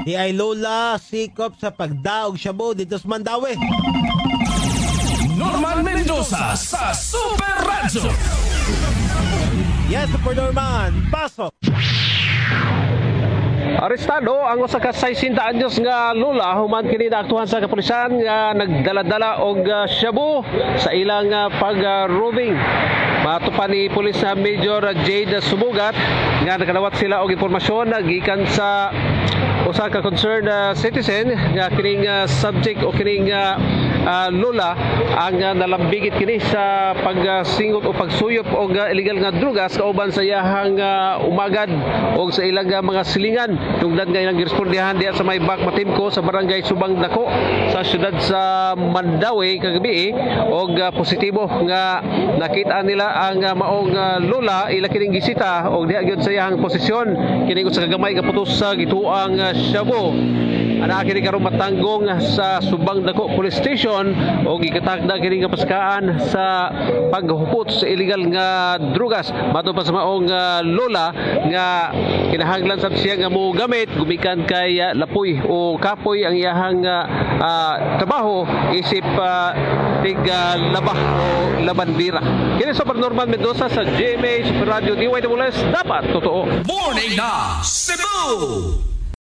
Di ay lola sikop sa pagdaog shabu dito sa Mandawi. Norman Mendoza sa Super Radyo. Yes, Super Norman, pasok. Arestado ang usa ka 60 anyos nga lula human kini naaktuhan sa kapulisan nga nagdala-dala og shabu sa ilang pag-roving. Matupan ni Pulis Major Jade Sumugat nga nakadawat sila og impormasyon gikan sa usa ka concerned citizen nga kining subject o kining lula ang nalambigit kini sa pagsingot o pagsuyop og illegal nga drugas kauban sa iyahang umagad og sa ilang mga silingan tungdan nga ilang girespondihan diha sa may Bac Matimco sa barangay Subang Dako sa syudad sa Mandawi kagabi og positibo nga nakita nila ang maong lula ila kining gisita og diha gyud sa iyahang posisyon kini sa kagamay nga putos sa gituang shabu. Ana kini karon matanggong sa Subang Dako Police Station o gikatagda kini nga paskaan sa paghupot sa illegal nga drugas. Mato pa sa maong lola nga kinahanglan sad siya nga mo gamit gumikan kay lapoy o kapoy ang iyahang trabaho isip labah o labandira. Kini sa Norman Mendoza sa GMA Super Radio DYWS dapat totoo. Morning na Cebu!